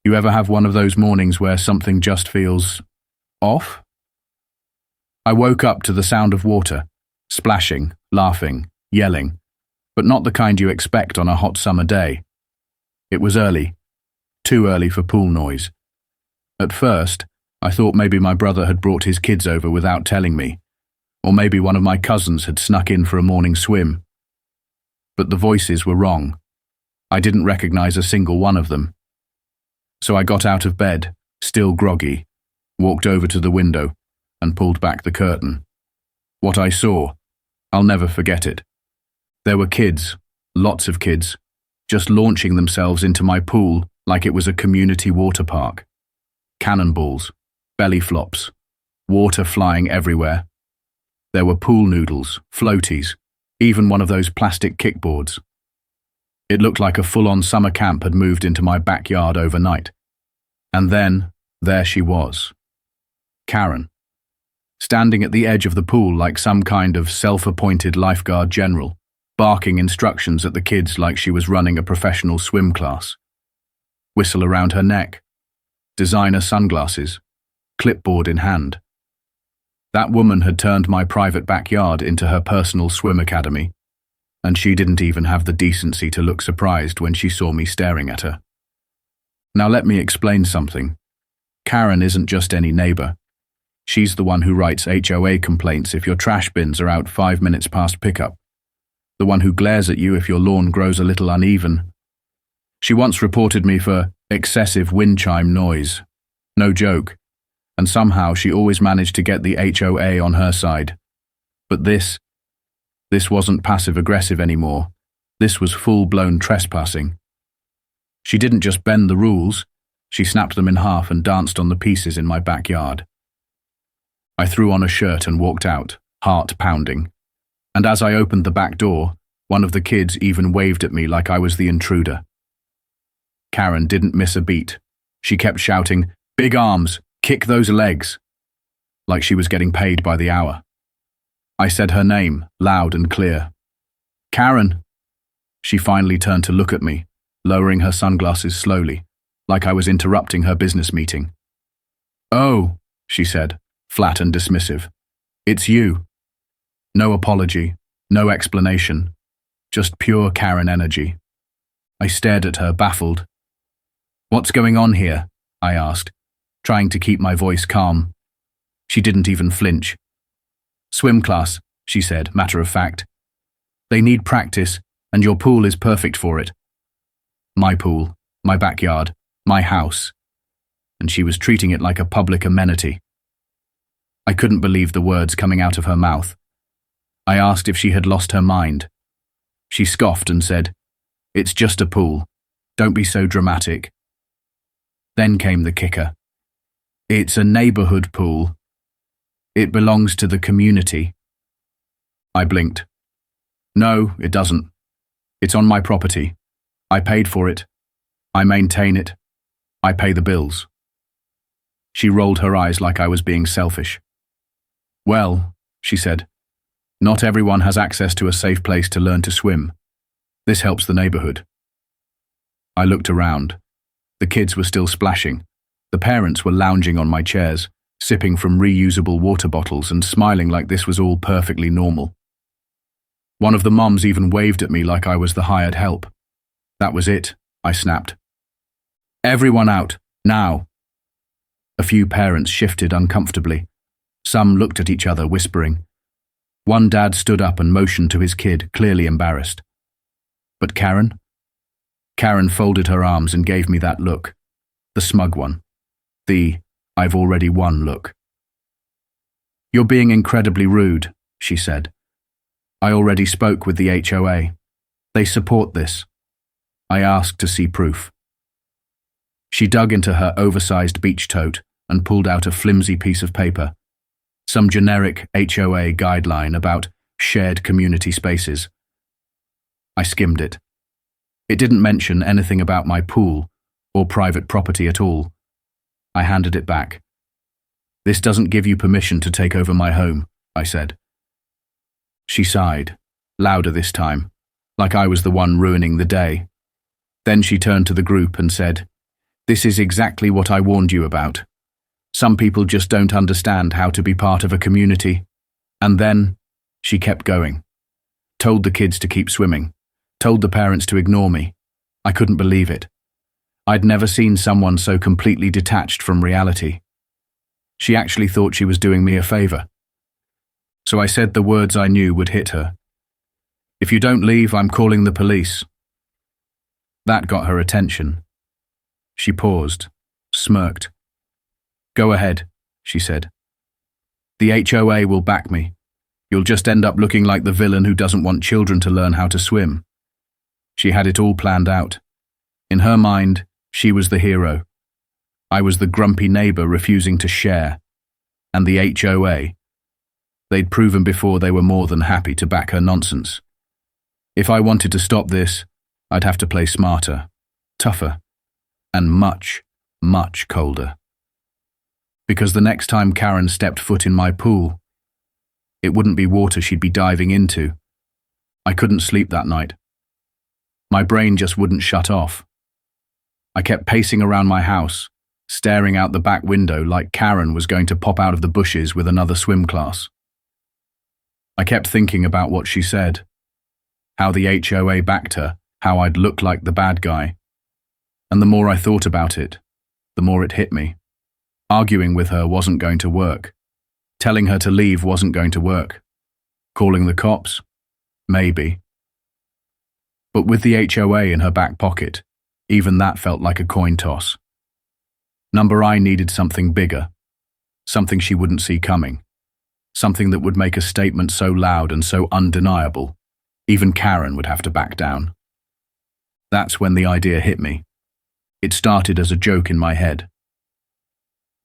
You ever have one of those mornings where something just feels off? I woke up to the sound of water, splashing, laughing, yelling, but not the kind you expect on a hot summer day. It was early, too early for pool noise. At first, I thought maybe my brother had brought his kids over without telling me, or maybe one of my cousins had snuck in for a morning swim. But the voices were wrong. I didn't recognize a single one of them. So I got out of bed, still groggy, walked over to the window, and pulled back the curtain. What I saw, I'll never forget it. There were kids, lots of kids, just launching themselves into my pool like it was a community water park. Cannonballs, belly flops, water flying everywhere. There were pool noodles, floaties, even one of those plastic kickboards. It looked like a full-on summer camp had moved into my backyard overnight. And then, there she was. Karen. Standing at the edge of the pool like some kind of self-appointed lifeguard general, barking instructions at the kids like she was running a professional swim class. Whistle around her neck, designer sunglasses, clipboard in hand. That woman had turned my private backyard into her personal swim academy, and she didn't even have the decency to look surprised when she saw me staring at her. Now let me explain something. Karen isn't just any neighbor. She's the one who writes HOA complaints if your trash bins are out 5 minutes past pickup. The one who glares at you if your lawn grows a little uneven. She once reported me for excessive wind chime noise. No joke. And somehow she always managed to get the HOA on her side. But this wasn't passive-aggressive anymore. This was full-blown trespassing. She didn't just bend the rules, she snapped them in half and danced on the pieces in my backyard. I threw on a shirt and walked out, heart pounding. And as I opened the back door, one of the kids even waved at me like I was the intruder. Karen didn't miss a beat. She kept shouting, "Big arms! Kick those legs!" like she was getting paid by the hour. I said her name, loud and clear. "Karen!" She finally turned to look at me, lowering her sunglasses slowly, like I was interrupting her business meeting. "Oh," she said, flat and dismissive. "It's you." No apology, no explanation, just pure Karen energy. I stared at her, baffled. "What's going on here?" I asked, trying to keep my voice calm. She didn't even flinch. "Swim class," she said, matter of fact. "They need practice, and your pool is perfect for it." My pool, my backyard, my house. And she was treating it like a public amenity. I couldn't believe the words coming out of her mouth. I asked if she had lost her mind. She scoffed and said, "It's just a pool. Don't be so dramatic." Then came the kicker. "It's a neighborhood pool. It belongs to the community." I blinked. "No, it doesn't. It's on my property. I paid for it. I maintain it. I pay the bills." She rolled her eyes like I was being selfish. "Well," she said, "not everyone has access to a safe place to learn to swim. This helps the neighborhood." I looked around. The kids were still splashing. The parents were lounging on my chairs, sipping from reusable water bottles and smiling like this was all perfectly normal. One of the moms even waved at me like I was the hired help. "That was it," I snapped. "Everyone out, now." A few parents shifted uncomfortably. Some looked at each other, whispering. One dad stood up and motioned to his kid, clearly embarrassed. But Karen? Karen folded her arms and gave me that look. The smug one. The "I've already won" look. "You're being incredibly rude," she said. "I already spoke with the HOA. They support this. I asked to see proof." She dug into her oversized beach tote and pulled out a flimsy piece of paper. Some generic HOA guideline about shared community spaces. I skimmed it. It didn't mention anything about my pool or private property at all. I handed it back. "This doesn't give you permission to take over my home," I said. She sighed, louder this time, like I was the one ruining the day. Then she turned to the group and said, This is exactly what I warned you about. Some people just don't understand how to be part of a community. And then, she kept going. Told the kids to keep swimming. Told the parents to ignore me. I couldn't believe it. I'd never seen someone so completely detached from reality. She actually thought she was doing me a favor. So I said the words I knew would hit her. If you don't leave, I'm calling the police. That got her attention. She paused, smirked. Go ahead, she said. The HOA will back me. You'll just end up looking like the villain who doesn't want children to learn how to swim. She had it all planned out. In her mind, she was the hero. I was the grumpy neighbor refusing to share. And the HOA. They'd proven before they were more than happy to back her nonsense. If I wanted to stop this, I'd have to play smarter, tougher, and much, much colder. Because the next time Karen stepped foot in my pool, it wouldn't be water she'd be diving into. I couldn't sleep that night. My brain just wouldn't shut off. I kept pacing around my house, staring out the back window like Karen was going to pop out of the bushes with another swim class. I kept thinking about what she said, how the HOA backed her, how I'd look like the bad guy. And the more I thought about it, the more it hit me. Arguing with her wasn't going to work. Telling her to leave wasn't going to work. Calling the cops? Maybe. But with the HOA in her back pocket, even that felt like a coin toss. Number I needed something bigger, something she wouldn't see coming, something that would make a statement so loud and so undeniable, even Karen would have to back down. That's when the idea hit me. It started as a joke in my head.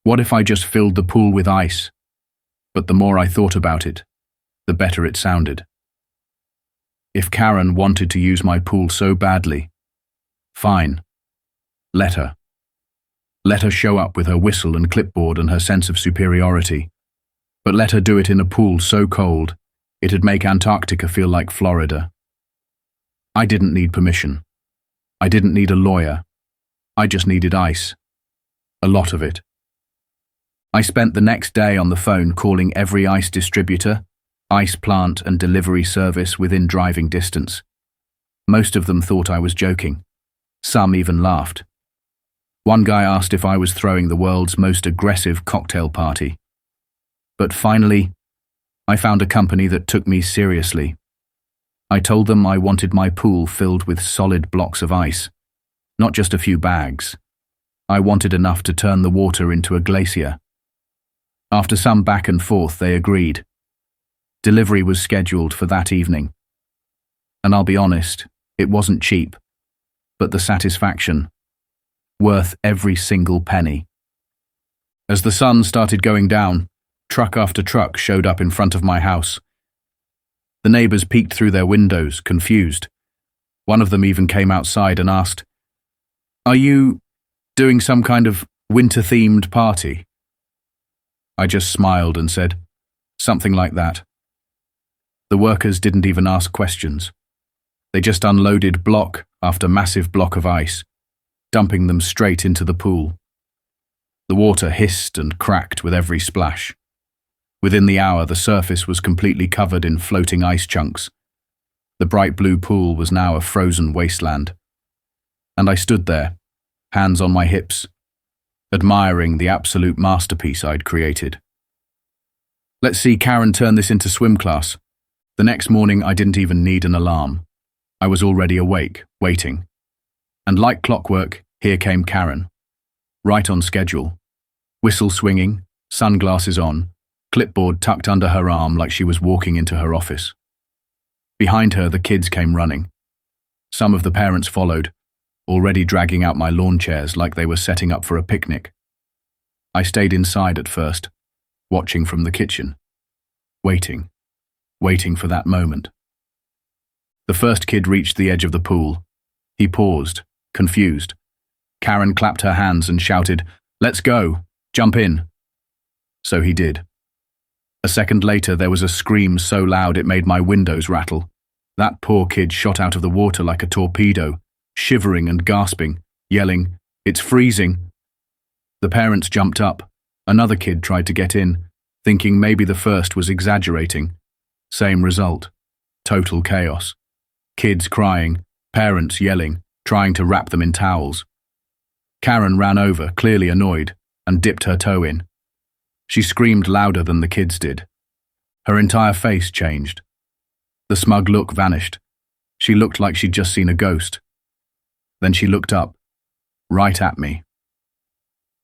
What if I just filled the pool with ice? But the more I thought about it, the better it sounded. If Karen wanted to use my pool so badly, fine. Let her. Let her show up with her whistle and clipboard and her sense of superiority. But let her do it in a pool so cold, it'd make Antarctica feel like Florida. I didn't need permission. I didn't need a lawyer. I just needed ice. A lot of it. I spent the next day on the phone calling every ice distributor, ice plant and delivery service within driving distance. Most of them thought I was joking. Some even laughed. One guy asked if I was throwing the world's most aggressive cocktail party. But finally, I found a company that took me seriously. I told them I wanted my pool filled with solid blocks of ice, not just a few bags. I wanted enough to turn the water into a glacier. After some back and forth, they agreed. Delivery was scheduled for that evening. And I'll be honest, it wasn't cheap, but the satisfaction, worth every single penny. As the sun started going down, truck after truck showed up in front of my house. The neighbors peeked through their windows, confused. One of them even came outside and asked, "Are you doing some kind of winter-themed party?" I just smiled and said, "Something like that." The workers didn't even ask questions. They just unloaded block after massive block of ice, dumping them straight into the pool. The water hissed and cracked with every splash. Within the hour, the surface was completely covered in floating ice chunks. The bright blue pool was now a frozen wasteland. And I stood there, hands on my hips, admiring the absolute masterpiece I'd created. Let's see Karen turn this into swim class. The next morning, I didn't even need an alarm. I was already awake, waiting. And like clockwork, here came Karen. Right on schedule. Whistle swinging, sunglasses on, clipboard tucked under her arm like she was walking into her office. Behind her, the kids came running. Some of the parents followed, already dragging out my lawn chairs like they were setting up for a picnic. I stayed inside at first, watching from the kitchen, waiting for that moment. The first kid reached the edge of the pool. He paused, confused. Karen clapped her hands and shouted, "Let's go, jump in." So he did. A second later, there was a scream so loud it made my windows rattle. That poor kid shot out of the water like a torpedo, shivering and gasping, yelling, It's freezing. The parents jumped up. Another kid tried to get in, thinking maybe the first was exaggerating. Same result. Total chaos. Kids crying, parents yelling, trying to wrap them in towels. Karen ran over, clearly annoyed, and dipped her toe in. She screamed louder than the kids did. Her entire face changed. The smug look vanished. She looked like she'd just seen a ghost. Then she looked up, right at me.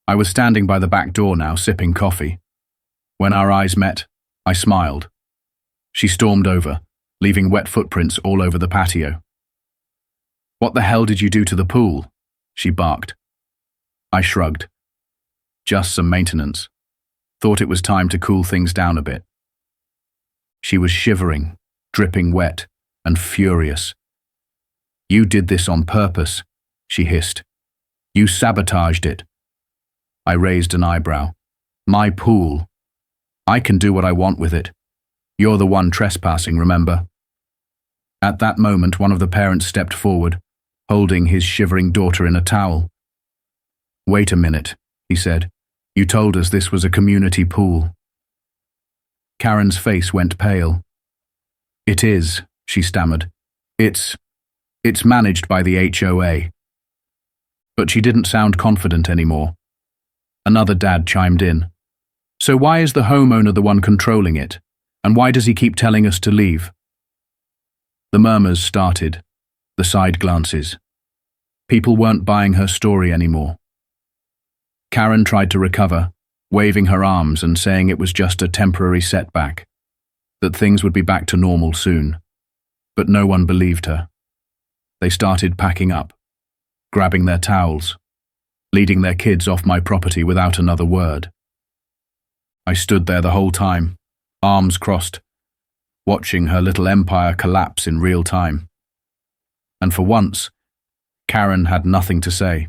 I was standing by the back door now, sipping coffee. When our eyes met, I smiled. She stormed over, leaving wet footprints all over the patio. "What the hell did you do to the pool?" she barked. I shrugged. Just some maintenance. Thought it was time to cool things down a bit. She was shivering, dripping wet, and furious. "You did this on purpose," she hissed. "You sabotaged it." I raised an eyebrow. "My pool. I can do what I want with it. You're the one trespassing, remember?" At that moment, one of the parents stepped forward, holding his shivering daughter in a towel. "Wait a minute," he said. "You told us this was a community pool." Karen's face went pale. "It is," she stammered. It's managed by the HOA." But she didn't sound confident anymore. Another dad chimed in. "So why is the homeowner the one controlling it? And why does he keep telling us to leave?" The murmurs started, the side glances. People weren't buying her story anymore. Karen tried to recover, waving her arms and saying it was just a temporary setback, that things would be back to normal soon. But no one believed her. They started packing up, grabbing their towels, leading their kids off my property without another word. I stood there the whole time, arms crossed, watching her little empire collapse in real time. And for once, Karen had nothing to say.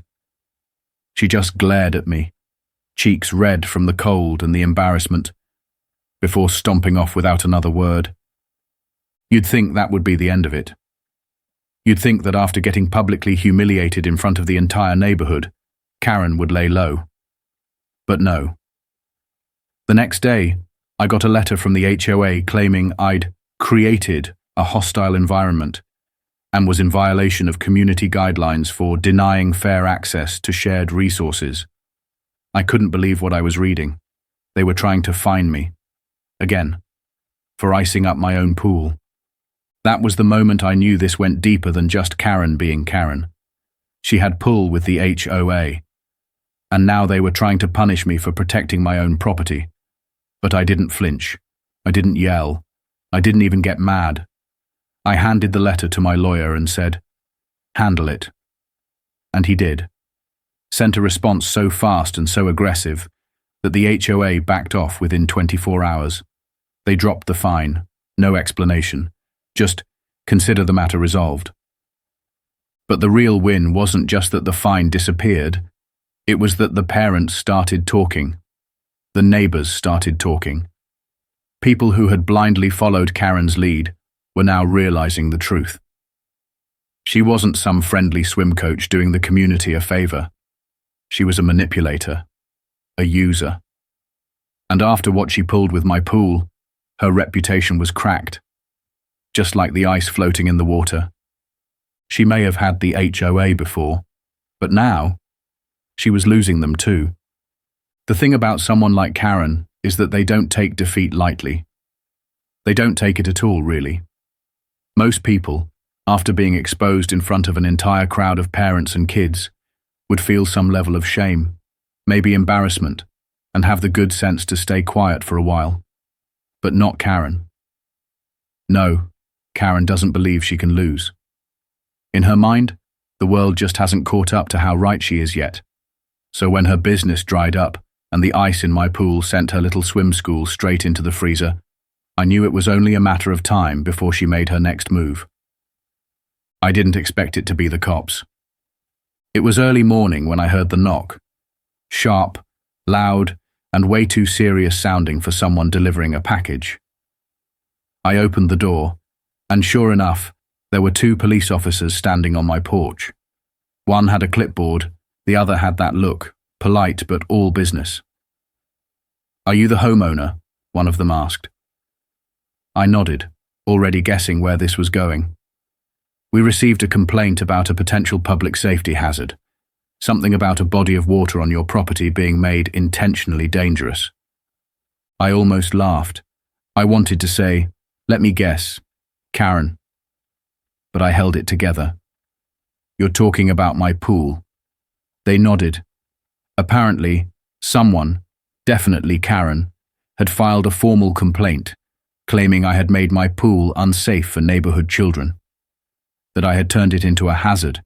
She just glared at me, cheeks red from the cold and the embarrassment, before stomping off without another word. You'd think that would be the end of it. You'd think that after getting publicly humiliated in front of the entire neighborhood, Karen would lay low. But no. The next day, I got a letter from the HOA claiming I'd created a hostile environment and was in violation of community guidelines for denying fair access to shared resources. I couldn't believe what I was reading. They were trying to fine me. Again, for icing up my own pool. That was the moment I knew this went deeper than just Karen being Karen. She had pull with the HOA, and now they were trying to punish me for protecting my own property. But I didn't flinch. I didn't yell. I didn't even get mad. I handed the letter to my lawyer and said, "Handle it." And he did. Sent a response so fast and so aggressive that the HOA backed off within 24 hours. They dropped the fine, no explanation, just consider the matter resolved. But the real win wasn't just that the fine disappeared, it was that the parents started talking. The neighbors started talking. People who had blindly followed Karen's lead were now realizing the truth. She wasn't some friendly swim coach doing the community a favor. She was a manipulator, a user. And after what she pulled with my pool, her reputation was cracked, just like the ice floating in the water. She may have had the HOA before, but now she was losing them too. The thing about someone like Karen is that they don't take defeat lightly. They don't take it at all, really. Most people, after being exposed in front of an entire crowd of parents and kids, would feel some level of shame, maybe embarrassment, and have the good sense to stay quiet for a while. But not Karen. No, Karen doesn't believe she can lose. In her mind, the world just hasn't caught up to how right she is yet. So when her business dried up and the ice in my pool sent her little swim school straight into the freezer, I knew it was only a matter of time before she made her next move. I didn't expect it to be the cops. It was early morning when I heard the knock. Sharp, loud, and way too serious sounding for someone delivering a package. I opened the door, and sure enough, there were two police officers standing on my porch. One had a clipboard, The other had that look, polite but all business. "Are you the homeowner?" one of them asked. I nodded, already guessing where this was going. We received a complaint about a potential public safety hazard, something about a body of water on your property being made intentionally dangerous. I almost laughed. I wanted to say, "Let me guess, Karen." But I held it together. "You're talking about my pool." They nodded. Apparently, someone, definitely Karen, had filed a formal complaint, claiming I had made my pool unsafe for neighborhood children, that I had turned it into a hazard,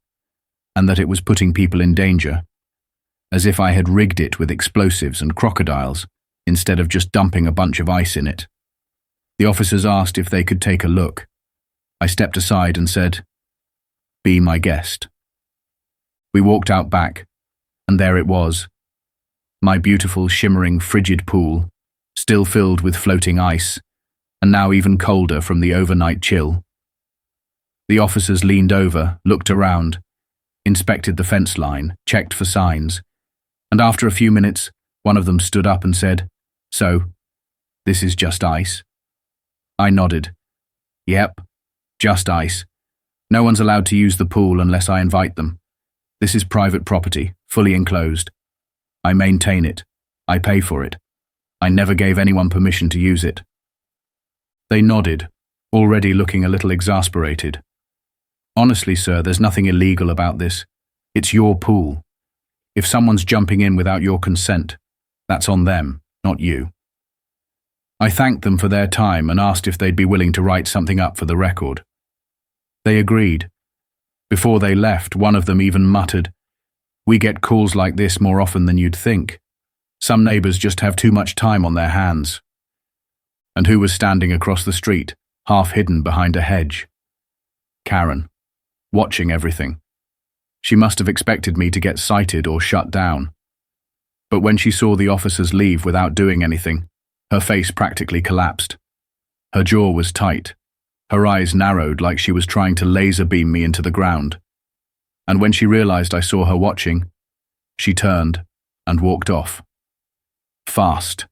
and that it was putting people in danger, as if I had rigged it with explosives and crocodiles instead of just dumping a bunch of ice in it. The officers asked if they could take a look. I stepped aside and said, "Be my guest." We walked out back, and there it was, my beautiful, shimmering, frigid pool, still filled with floating ice, and now even colder from the overnight chill. The officers leaned over, looked around, inspected the fence line, checked for signs, and after a few minutes, one of them stood up and said, "So, this is just ice?" I nodded. "Yep, just ice. No one's allowed to use the pool unless I invite them. This is private property, fully enclosed. I maintain it. I pay for it. I never gave anyone permission to use it." They nodded, already looking a little exasperated. "Honestly, sir, there's nothing illegal about this. It's your pool. If someone's jumping in without your consent, that's on them, not you." I thanked them for their time and asked if they'd be willing to write something up for the record. They agreed. Before they left, one of them even muttered, "We get calls like this more often than you'd think. Some neighbors just have too much time on their hands." And who was standing across the street, half hidden behind a hedge? Karen, watching everything. She must have expected me to get cited or shut down. But when she saw the officers leave without doing anything, her face practically collapsed. Her jaw was tight. Her eyes narrowed like she was trying to laser beam me into the ground. And when she realized I saw her watching, she turned and walked off. Fast.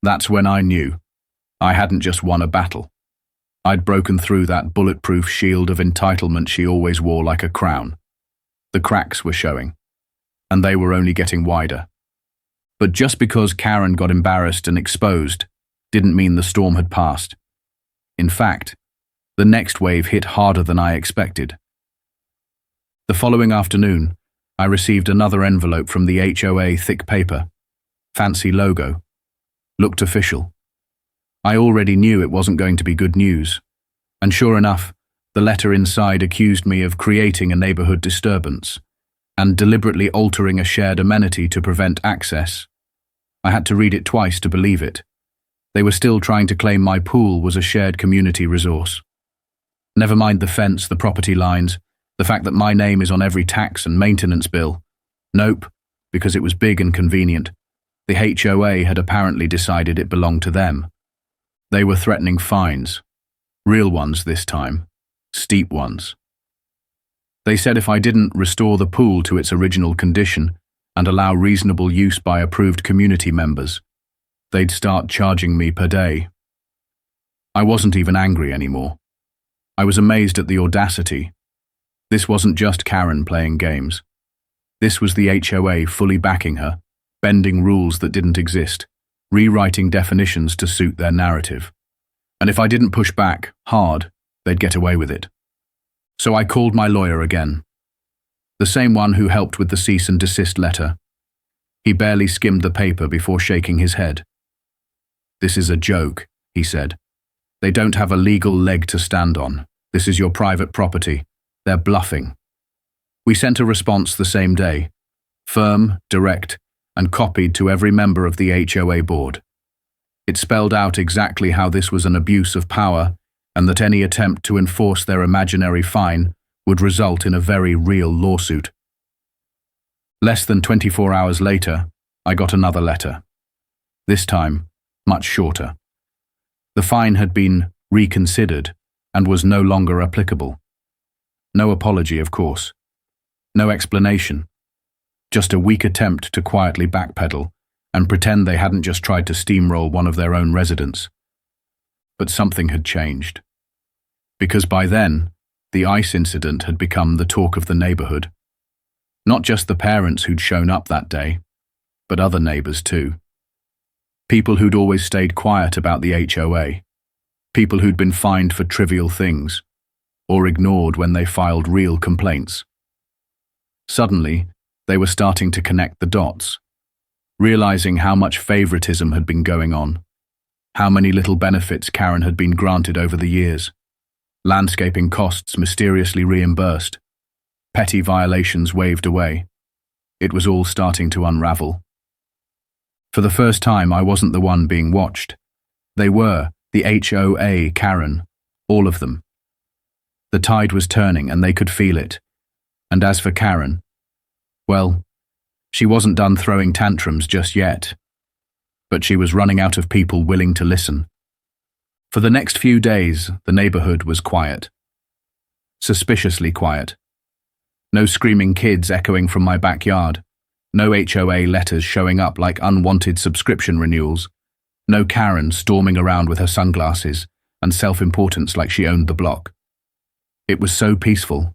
That's when I knew I hadn't just won a battle. I'd broken through that bulletproof shield of entitlement she always wore like a crown. The cracks were showing, and they were only getting wider. But just because Karen got embarrassed and exposed didn't mean the storm had passed. In fact, the next wave hit harder than I expected. The following afternoon, I received another envelope from the HOA, thick paper, fancy logo, looked official. I already knew it wasn't going to be good news, and sure enough, the letter inside accused me of creating a neighborhood disturbance and deliberately altering a shared amenity to prevent access. I had to read it twice to believe it. They were still trying to claim my pool was a shared community resource. Never mind the fence, the property lines, the fact that my name is on every tax and maintenance bill. Nope, because it was big and convenient. The HOA had apparently decided it belonged to them. They were threatening fines. Real ones this time. Steep ones. They said if I didn't restore the pool to its original condition and allow reasonable use by approved community members, they'd start charging me per day. I wasn't even angry anymore. I was amazed at the audacity. This wasn't just Karen playing games. This was the HOA fully backing her, bending rules that didn't exist, rewriting definitions to suit their narrative. And if I didn't push back hard, they'd get away with it. So I called my lawyer again. The same one who helped with the cease and desist letter. He barely skimmed the paper before shaking his head. "This is a joke," he said. "They don't have a legal leg to stand on. This is your private property. They're bluffing." We sent a response the same day, firm, direct, and copied to every member of the HOA board. It spelled out exactly how this was an abuse of power and that any attempt to enforce their imaginary fine would result in a very real lawsuit. Less than 24 hours later, I got another letter. This time, much shorter. The fine had been reconsidered and was no longer applicable. No apology, of course. No explanation. just a weak attempt to quietly backpedal and pretend they hadn't just tried to steamroll one of their own residents. But something had changed. Because by then, the ice incident had become the talk of the neighborhood. Not just the parents who'd shown up that day, but other neighbors too. People who'd always stayed quiet about the HOA. People who'd been fined for trivial things, or ignored when they filed real complaints. Suddenly, they were starting to connect the dots, realizing how much favoritism had been going on, how many little benefits Karen had been granted over the years, landscaping costs mysteriously reimbursed, petty violations waved away. It was all starting to unravel. For the first time, I wasn't the one being watched. They were, the HOA Karen, all of them. The tide was turning and they could feel it. And as for Karen, well, she wasn't done throwing tantrums just yet. But she was running out of people willing to listen. For the next few days, the neighborhood was quiet. Suspiciously quiet. No screaming kids echoing from my backyard. No HOA letters showing up like unwanted subscription renewals. No Karen storming around with her sunglasses and self-importance like she owned the block. It was so peaceful.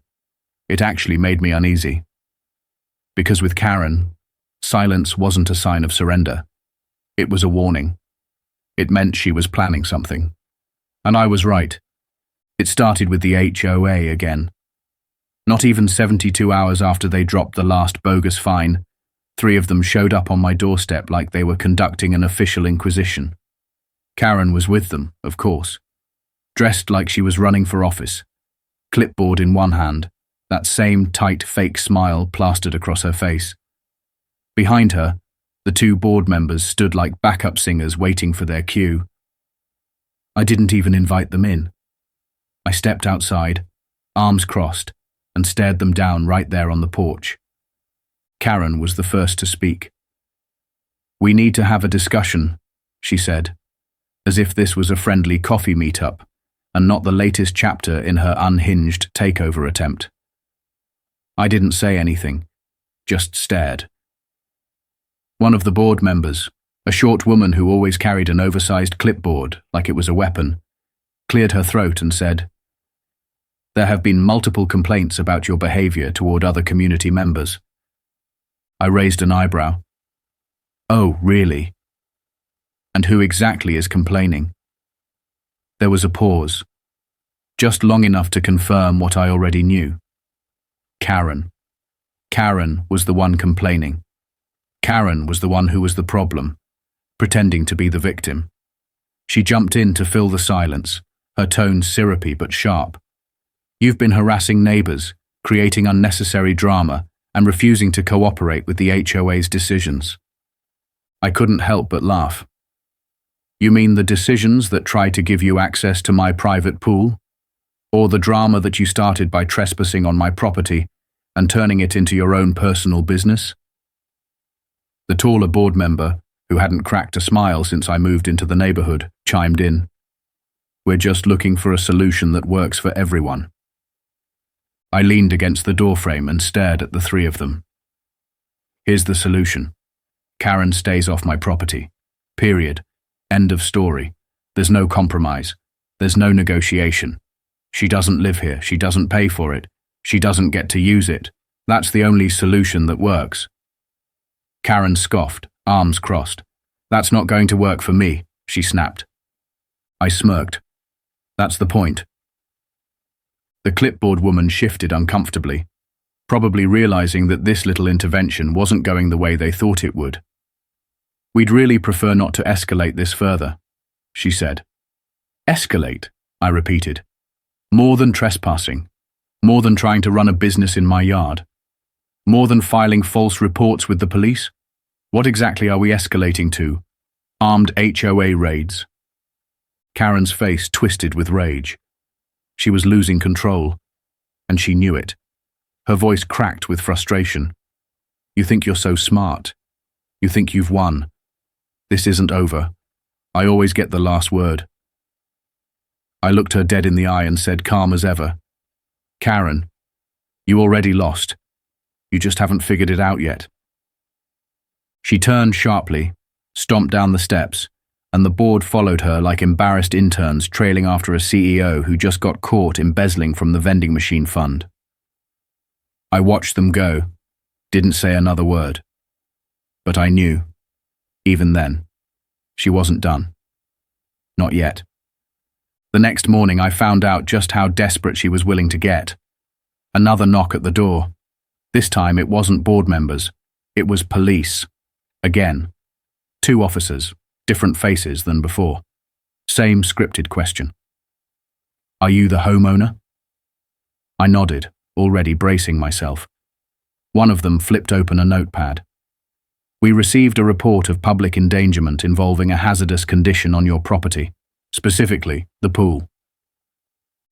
It actually made me uneasy. Because with Karen, silence wasn't a sign of surrender. It was a warning. It meant she was planning something. And I was right. It started with the HOA again. Not even 72 hours after they dropped the last bogus fine, 3 of them showed up on my doorstep like they were conducting an official inquisition. Karen was with them, of course, dressed like she was running for office, clipboard in one hand, that same tight fake smile plastered across her face. Behind her, the 2 board members stood like backup singers waiting for their cue. I didn't even invite them in. I stepped outside, arms crossed, and stared them down right there on the porch. Karen was the first to speak. "We need to have a discussion," she said, as if this was a friendly coffee meetup and not the latest chapter in her unhinged takeover attempt. I didn't say anything, just stared. One of the board members, a short woman who always carried an oversized clipboard like it was a weapon, cleared her throat and said, "There have been multiple complaints about your behavior toward other community members." I raised an eyebrow. "Oh, really? And who exactly is complaining?" There was a pause, just long enough to confirm what I already knew. Karen. Karen was the one complaining. Karen was the one who was the problem, pretending to be the victim. She jumped in to fill the silence, her tone syrupy but sharp. "You've been harassing neighbors, creating unnecessary drama, and refusing to cooperate with the HOA's decisions." I couldn't help but laugh. "You mean the decisions that try to give you access to my private pool? Or the drama that you started by trespassing on my property and turning it into your own personal business?" The taller board member, who hadn't cracked a smile since I moved into the neighborhood, chimed in. "We're just looking for a solution that works for everyone." I leaned against the doorframe and stared at the 3 of them. "Here's the solution. Karen stays off my property. Period. End of story. There's no compromise. There's no negotiation. She doesn't live here. She doesn't pay for it. She doesn't get to use it. That's the only solution that works." Karen scoffed, arms crossed. "That's not going to work for me," she snapped. I smirked. "That's the point." The clipboard woman shifted uncomfortably, probably realizing that this little intervention wasn't going the way they thought it would. "We'd really prefer not to escalate this further," she said. "Escalate," I repeated. "More than trespassing. More than trying to run a business in my yard. More than filing false reports with the police? What exactly are we escalating to? Armed HOA raids?" Karen's face twisted with rage. She was losing control, and she knew it. Her voice cracked with frustration. "You think you're so smart. You think you've won. This isn't over. I always get the last word." I looked her dead in the eye and said, calm as ever, "Karen, you already lost. You just haven't figured it out yet." She turned sharply, stomped down the steps, and the board followed her like embarrassed interns trailing after a CEO who just got caught embezzling from the vending machine fund. I watched them go, didn't say another word. But I knew, even then, she wasn't done. Not yet. The next morning I found out just how desperate she was willing to get. Another knock at the door. This time it wasn't board members, it was police. Again. 2 officers, different faces than before. Same scripted question. Are you the homeowner? I nodded, already bracing myself. One of them flipped open a notepad. We received a report of public endangerment involving a hazardous condition on your property, specifically the pool.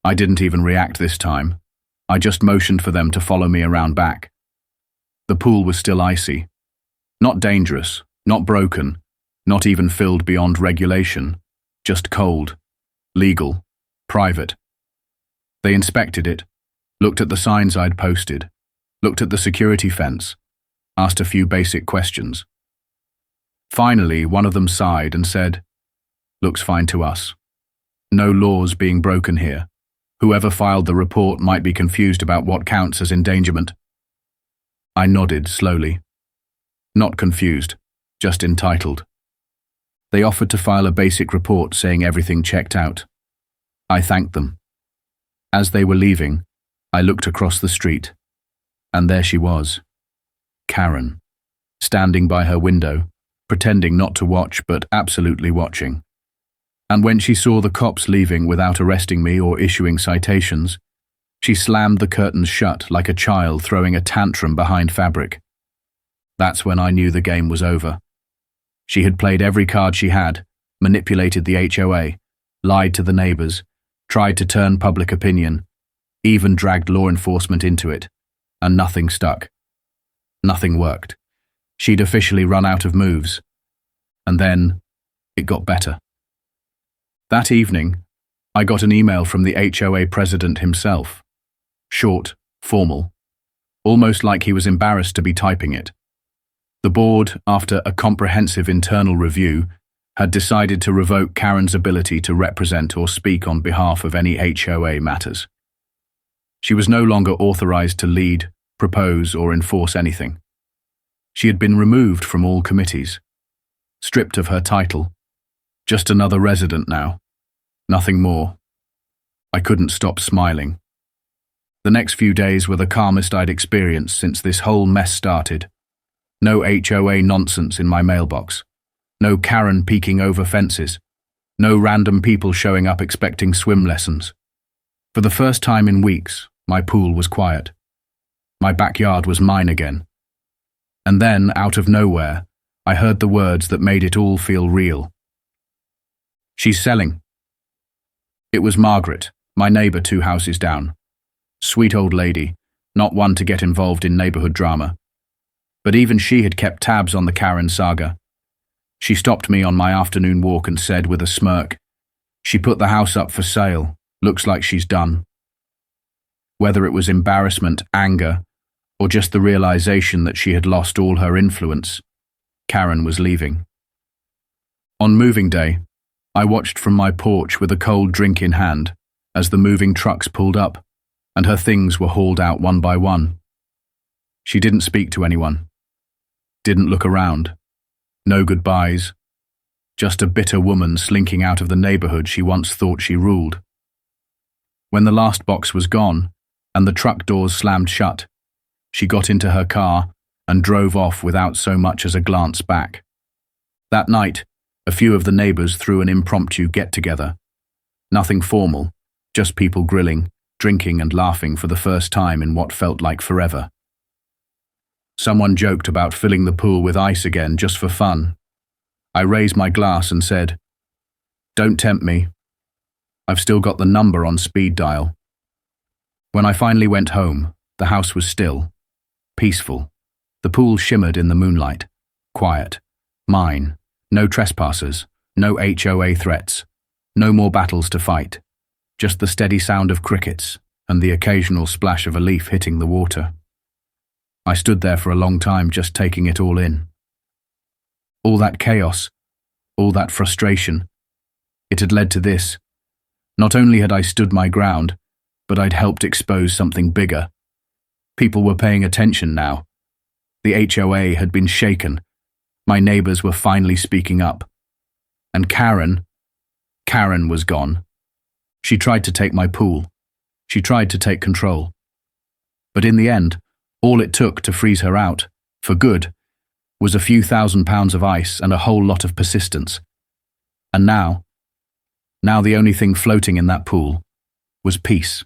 I didn't even react this time. I just motioned for them to follow me around back. The pool was still icy. Not dangerous, not broken, not even filled beyond regulation, just cold, legal, private. They inspected it, looked at the signs I'd posted, looked at the security fence, asked a few basic questions. Finally, one of them sighed and said, "Looks fine to us. No laws being broken here. Whoever filed the report might be confused about what counts as endangerment." I nodded slowly. Not confused, just entitled. They offered to file a basic report saying everything checked out. I thanked them. As they were leaving, I looked across the street, and there she was, Karen, standing by her window, pretending not to watch but absolutely watching. And when she saw the cops leaving without arresting me or issuing citations, she slammed the curtains shut like a child throwing a tantrum behind fabric. That's when I knew the game was over. She had played every card she had, manipulated the HOA, lied to the neighbors, tried to turn public opinion, even dragged law enforcement into it, and nothing stuck. Nothing worked. She'd officially run out of moves. And then, it got better. That evening, I got an email from the HOA president himself. Short, formal, almost like he was embarrassed to be typing it. The board, after a comprehensive internal review, had decided to revoke Karen's ability to represent or speak on behalf of any HOA matters. She was no longer authorized to lead, propose, or enforce anything. She had been removed from all committees, stripped of her title. Just another resident now. Nothing more. I couldn't stop smiling. The next few days were the calmest I'd experienced since this whole mess started. No HOA nonsense in my mailbox. No Karen peeking over fences. No random people showing up expecting swim lessons. For the first time in weeks, my pool was quiet. My backyard was mine again. And then, out of nowhere, I heard the words that made it all feel real. "She's selling." It was Margaret, my neighbor 2 houses down. Sweet old lady, not one to get involved in neighborhood drama. But even she had kept tabs on the Karen saga. She stopped me on my afternoon walk and said with a smirk, "She put the house up for sale. Looks like she's done." Whether it was embarrassment, anger, or just the realization that she had lost all her influence, Karen was leaving. On moving day, I watched from my porch with a cold drink in hand as the moving trucks pulled up and her things were hauled out one by one. She didn't speak to anyone, didn't look around, no goodbyes, just a bitter woman slinking out of the neighborhood she once thought she ruled. When the last box was gone and the truck doors slammed shut, she got into her car and drove off without so much as a glance back. That night, a few of the neighbors threw an impromptu get-together. Nothing formal, just people grilling, drinking and laughing for the first time in what felt like forever. Someone joked about filling the pool with ice again just for fun. I raised my glass and said, "Don't tempt me. I've still got the number on speed dial." When I finally went home, the house was still, peaceful. The pool shimmered in the moonlight, quiet, mine, no trespassers, no HOA threats, no more battles to fight, just the steady sound of crickets and the occasional splash of a leaf hitting the water. I stood there for a long time just taking it all in. All that chaos, all that frustration. It had led to this. Not only had I stood my ground, but I'd helped expose something bigger. People were paying attention now. The HOA had been shaken. My neighbors were finally speaking up. And Karen was gone. She tried to take my pool. She tried to take control. But in the end, all it took to freeze her out, for good, was a few £1,000s of ice and a whole lot of persistence. And now the only thing floating in that pool was peace.